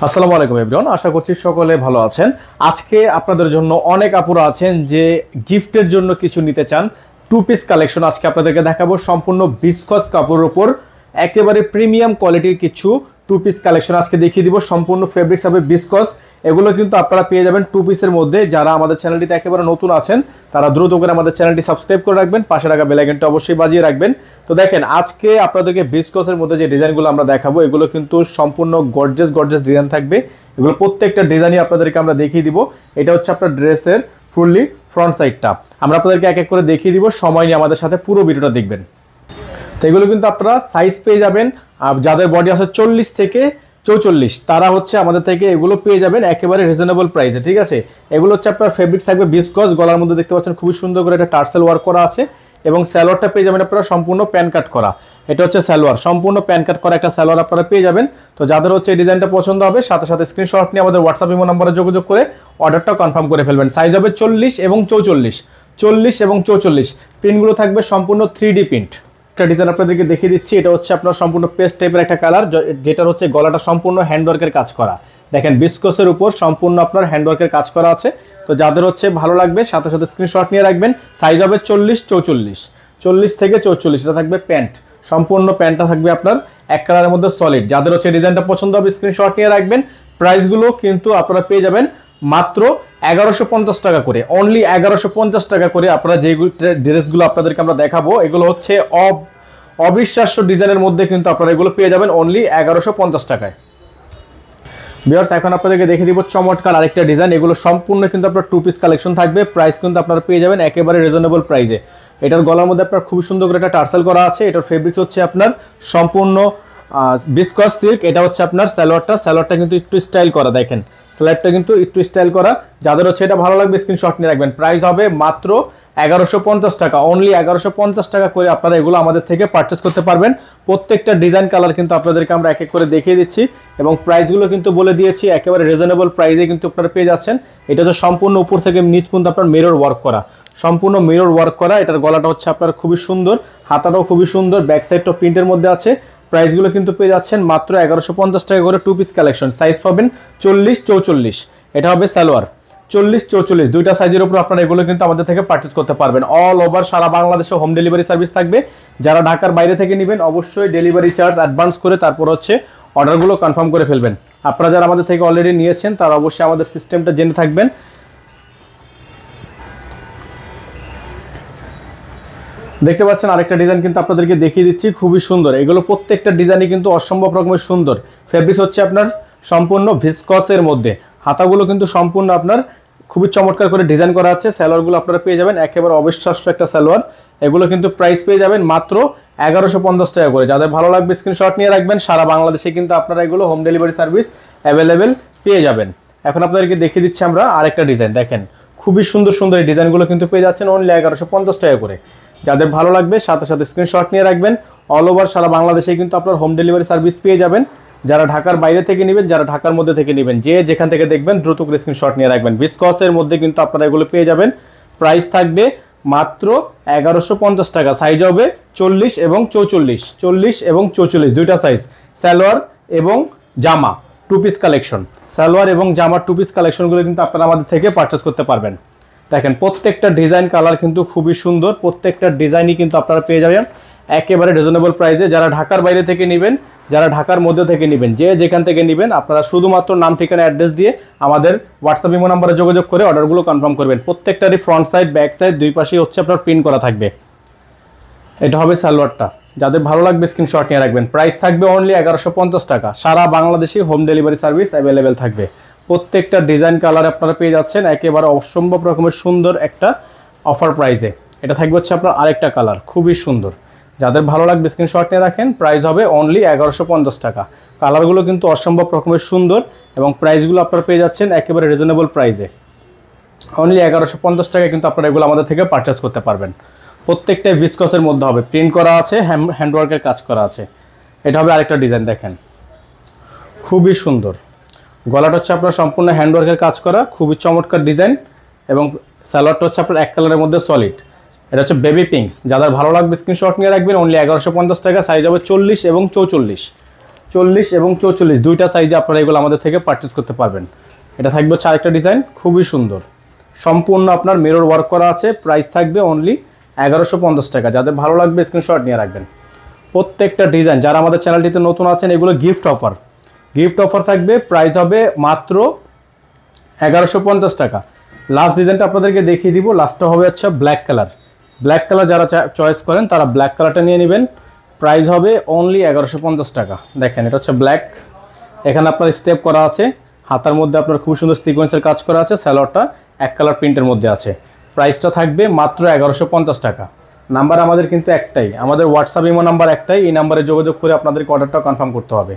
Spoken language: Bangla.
আসসালামু আলাইকুম এভরিওয়ান, আশা করছি সকলে ভালো আছেন। আজকে আপনাদের জন্য অনেক আপুরা আছেন যে গিফটের জন্য কিছু নিতে চান। টু পিস কালেকশন আজকে আপনাদেরকে দেখাবো, সম্পূর্ণ বিসকস কাপড়ের উপর একেবারে প্রিমিয়াম কোয়ালিটির কিছু টু পিস কালেকশন আজকে দেখিয়ে দিব। সম্পূর্ণ ফেব্রিক্স হবে বিসকস, এগুলো কিন্তু আপনারা পেয়ে যাবেন টু পিসের মধ্যে। যারা আমাদের চ্যানেলটিতে একেবারে নতুন আছেন তারা দ্রুত করে আমাদের চ্যানেলটি সাবস্ক্রাইব করে রাখবেন, পাশে রাখা বেল আইকনটা অবশ্যই বাজিয়ে রাখবেন। তো দেখেন, আজকে আপনাদেরকে বিসকসের মধ্যে যে ডিজাইনগুলো আমরা দেখাবো এগুলো কিন্তু সম্পূর্ণ গর্জিয়াস ডিজাইন থাকবে। এগুলো প্রত্যেকটা ডিজাইনই আপনাদেরকে আমরা দেখিয়ে দিব। এটা হচ্ছে আপনার ড্রেসের ফুললি ফ্রন্ট সাইডটা। আমরা আপনাদেরকে এক এক করে দেখিয়ে দিব, সময় নিয়ে আমাদের সাথে পুরো ভিডিওটা দেখবেন। তো এগুলো কিন্তু আপনারা সাইজ পেয়ে যাবেন, আর যাদের বডি আছে 40 থেকে 44 তারা হচ্ছে আমাদের থেকে এগুলো পেয়ে যাবেন একেবারে রিজনেবল প্রাইসে। ঠিক আছে, এগুলো হচ্ছে আপনার ফেব্রিক্স থাকবে বিসকস, গলার মধ্যে দেখতে পাচ্ছেন খুবই সুন্দর করে একটা টার্সেল ওয়ার্ক করা আছে, এবং সালোয়ারটা পেয়ে যাবেন আপনারা সম্পূর্ণ প্যান কাট করা। এটা হচ্ছে সালোয়ার, সম্পূর্ণ প্যান কাট করা একটা সালোয়ার আপনারা পেয়ে যাবেন। তো যাদের হচ্ছে এই ডিজাইনটা পছন্দ হবে সাথে সাথে স্ক্রিনশট নিয়ে আমাদের হোয়াটসঅ্যাপ ইমো নম্বরে যোগাযোগ করে অর্ডারটা কনফার্ম করে ফেলবেন। সাইজ হবে 40 এবং 44, 40 এবং 44। প্রিন্টগুলো থাকবে সম্পূর্ণ 3D প্রিন্ট। একটা ডিজাইন আপনাদেরকে দেখিয়ে দিচ্ছি, এটা হচ্ছে আপনার সম্পূর্ণ পেস্ট টাইপের একটা কালার, যেটা হচ্ছে গলাটা সম্পূর্ণ হ্যান্ডওয়ার্কের কাজ করা। দেখেন বিসকসের উপর সম্পূর্ণ আপনার হ্যান্ডওয়ার্কের কাজ করা আছে। তো যাদের হচ্ছে ভালো লাগবে সাথে সাথে স্ক্রিনশট নিয়ে রাখবেন। সাইজ হবে 40, 44, 40 থেকে 44। এটা থাকবে প্যান্ট, সম্পূর্ণ প্যান্টটা থাকবে আপনার এক কালারের মধ্যে সলিড। যাদের হচ্ছে ডিজাইনটা পছন্দ হবে স্ক্রিনশট নিয়ে রাখবেন। প্রাইসগুলো কিন্তু আপনারা পেয়ে যাবেন মাত্র 1150 টাকা করে, অনলি 1150 টাকা করে। আপনারা যে ড্রেসগুলো আপনাদেরকে আমরা দেখাবো এগুলো হচ্ছে অবিশ্বাস্য ডিজাইনের মধ্যে, কিন্তু আপনারা এগুলো পেয়ে যাবেন অনলি 1150 টাকায়। ভিউয়ার্স, এখন আপনাদেরকে দেখে দিব চমৎকার আরেকটা ডিজাইন। এগুলো সম্পূর্ণ কিন্তু আপনার টু পিস কালেকশন থাকবে। প্রাইস কিন্তু আপনারা পেয়ে যাবেন একেবারে রিজনেবল প্রাইসে। এটার গলার মধ্যে আপনার খুব সুন্দর করে একটা টার্সেল করা আছে। এটার ফেব্রিক্স হচ্ছে আপনার সম্পূর্ণ বিসকস সিল্ক। এটা হচ্ছে আপনার সালোয়ারটা কিন্তু একটু স্টাইল করা, দেখেন স্ল্যাবটা কিন্তু একটু স্টাইল করা। যাদের হচ্ছে এটা ভালো লাগবে স্ক্রিনশট নিয়ে রাখবেন। প্রাইস হবে মাত্র 1150 টাকা, অনলি 1150 টাকা করে আপনারা এগুলো আমাদের থেকে পারচেস করতে পারবেন। প্রত্যেকটা ডিজাইন কালার কিন্তু আপনাদেরকে আমরা এক এক করে দেখিয়ে দিচ্ছি, এবং প্রাইসগুলো কিন্তু বলে দিয়েছি একেবারে রিজনেবল প্রাইসে কিন্তু আপনারা পেয়ে যাচ্ছেন। এটা তো সম্পূর্ণ উপর থেকে নিচ পর্যন্ত আপনার মিরর ওয়ার্ক করা, সম্পূর্ণ মিরর ওয়ার্ক করা। এটার গলাটা হচ্ছে আপনার খুবই সুন্দর, হাতাটাও খুবই সুন্দর, ব্যাক সাইডটাও প্রিন্টের মধ্যে আছে। প্রাইসগুলো কিন্তু পেয়ে যাচ্ছেন মাত্র 1150 টাকা করে। টু পিস কালেকশন, সাইজ পাবেন 40, 44। এটা হবে সালোয়ার 40, 44 দুইটা সাইজের উপর আপনারা এগুলো কিন্তু আমাদের থেকে পারচেজ করতে পারবেন। অল ওভার সারা বাংলাদেশে হোম ডেলিভারি সার্ভিস থাকবে। যারা ঢাকার বাইরে থেকে নেবেন অবশ্যই ডেলিভারি চার্জ অ্যাডভান্স করে তারপর হচ্ছে অর্ডারগুলো কনফার্ম করে ফেলবেন। আপনারা যারা আমাদের থেকে অলরেডি নিয়েছেন তারা অবশ্যই আমাদের সিস্টেমটা জেনে থাকবেন। দেখতে পাচ্ছেন আরেকটা ডিজাইন কিন্তু আপনাদেরকে দেখিয়ে দিচ্ছি, খুবই সুন্দর। এগুলো প্রত্যেকটা ডিজাইনই কিন্তু অসম্ভব রকমের সুন্দর। ফেব্রিক্স হচ্ছে আপনার সম্পূর্ণ ভিসকসের মধ্যে। হাতাগুলো কিন্তু সম্পূর্ণ আপনার খুবই চমৎকার করে ডিজাইন করা আছে। সালোয়ারগুলো আপনারা পেয়ে যাবেন একেবারে অবিশ্বাস্য একটা সালোয়ার। এগুলো কিন্তু প্রাইস পেয়ে যাবেন মাত্র 1150 টাকা করে। যাদের ভালো লাগবে স্ক্রিনশট নিয়ে রাখবেন। সারা বাংলাদেশে কিন্তু আপনারা এগুলো হোম ডেলিভারি সার্ভিস অ্যাভেলেবেল পেয়ে যাবেন। এখন আপনাদেরকে দেখিয়ে দিচ্ছি আমরা আরেকটা ডিজাইন। দেখেন খুবই সুন্দর এই ডিজাইনগুলো কিন্তু পেয়ে যাচ্ছেন অনলি 1150 টাকা করে। যাদের ভালো লাগবে সাথে সাথে স্ক্রিনশট নিয়ে রাখবেন। অল ওভার সারা বাংলাদেশে কিন্তু আপনার হোম ডেলিভারি সার্ভিস পেয়ে যাবেন। যারা ঢাকার বাইরে থেকে নেবেন, যারা ঢাকার মধ্যে থেকে নেবেন, যে যেখান থেকে দেখবেন দ্রুত করে স্ক্রিনশট নিয়ে রাখবেন। বিসকসের মধ্যে কিন্তু আপনারা এগুলো পেয়ে যাবেন। প্রাইস থাকবে মাত্র 1150 টাকা। সাইজ হবে 40 এবং 44, 40 এবং 44 দুইটা সাইজ। সালোয়ার এবং জামা টু পিস কালেকশন, সালোয়ার এবং জামার টু পিস কালেকশনগুলো কিন্তু আপনারা আমাদের থেকে পারচেস করতে পারবেন। দেখেন প্রত্যেকটা ডিজাইন কালার কিন্তু খুবই সুন্দর, প্রত্যেকটা ডিজাইনই কিন্তু আপনারা পেয়ে যাবেন একেবারে রিজনেবল প্রাইসে। যারা ঢাকার বাইরে থেকে নেবেন, যারা ঢাকার মধ্যে থেকে নেবেন, যে যেখান থেকে নেবেন আপনারা শুধুমাত্র নাম ঠিকানা অ্যাড্রেস দিয়ে আমাদের হোয়াটসঅ্যাপ ইমো নম্বরে যোগাযোগ করে অর্ডারগুলো কনফার্ম করবেন। প্রত্যেকটারই ফ্রন্ট সাইড ব্যাক সাইড দুই পাশেই হচ্ছে আপনার প্রিন্ট করা থাকবে। এটা হবে সালোয়ারটা। যাদের ভালো লাগবে স্ক্রিনশট নিয়ে রাখবেন। প্রাইস থাকবে অনলি 1150 টাকা। সারা বাংলাদেশে হোম ডেলিভারি সার্ভিস অ্যাভেলেবেল থাকবে। প্রত্যেকটা ডিজাইন কালার আপনারা পেয়ে যাচ্ছেন একেবারে অসম্ভব রকমের সুন্দর একটা অফার প্রাইসে। এটা থাকবে হচ্ছে আপনার আরেকটা কালার, খুবই সুন্দর। যাদের ভালো লাগবে স্ক্রিনশট নিয়ে রাখেন। প্রাইস হবে অনলি 1150 টাকা। কালারগুলো কিন্তু অসম্ভব রকমের সুন্দর, এবং প্রাইসগুলো আপনারা পেয়ে যাচ্ছেন একেবারে রিজনেবল প্রাইসে। অনলি 1150 টাকায় কিন্তু আপনারা এগুলো আমাদের থেকে পারচেস করতে পারবেন। প্রত্যেকটাই ভিসকসের মধ্যে হবে, প্রিন্ট করা আছে, হ্যান্ডওয়ার্কের কাজ করা আছে। এটা হবে আরেকটা ডিজাইন, দেখেন খুবই সুন্দর। গলাটা হচ্ছে আপনার সম্পূর্ণ হ্যান্ডওয়ার্কের কাজ করা, খুবই চমৎকার ডিজাইন, এবং সালোয়ারটা হচ্ছে আপনার এক কালারের মধ্যে সলিড। এটা হচ্ছে বেবি পিঙ্কস। যাদের ভালো লাগবে স্ক্রিনশট নিয়ে রাখবেন। অনলি 1150 টাকা। সাইজ হবে 40 এবং 44, 40 এবং 44 দুইটা সাইজে আপনারা এগুলো আমাদের থেকে পারচেস করতে পারবেন। এটা থাকবে হচ্ছে আরেকটা ডিজাইন, খুবই সুন্দর, সম্পূর্ণ আপনার মিরর ওয়ার্ক করা আছে। প্রাইস থাকবে অনলি 1150 টাকা। যাদের ভালো লাগবে স্ক্রিনশট নিয়ে রাখবেন। প্রত্যেকটা ডিজাইন, যারা আমাদের চ্যানেলটিতে নতুন আছেন, এগুলো গিফট অফার থাকবে। প্রাইস হবে মাত্র 1150 টাকা। লাস্ট ডিজাইনটা আপনাদেরকে দেখিয়ে দিব। লাস্টটা হবে হচ্ছে ব্ল্যাক কালার যারা চয়েস করেন তারা ব্ল্যাক কালারটা নিয়ে নেবেন। প্রাইস হবে অনলি 1150 টাকা। দেখেন এটা হচ্ছে ব্ল্যাক, এখানে আপনার স্টেপ করা আছে, হাতার মধ্যে আপনার খুব সুন্দর সিকোয়েন্সের কাজ করা আছে, স্যালোয়ারটা এক কালার প্রিন্টের মধ্যে আছে। প্রাইসটা থাকবে মাত্র 1150 টাকা। নাম্বার আমাদের কিন্তু একটাই, আমাদের হোয়াটসঅ্যাপ ইমো নাম্বার একটাই, এই নাম্বারে যোগাযোগ করে আপনাদেরকে অর্ডারটা কনফার্ম করতে হবে।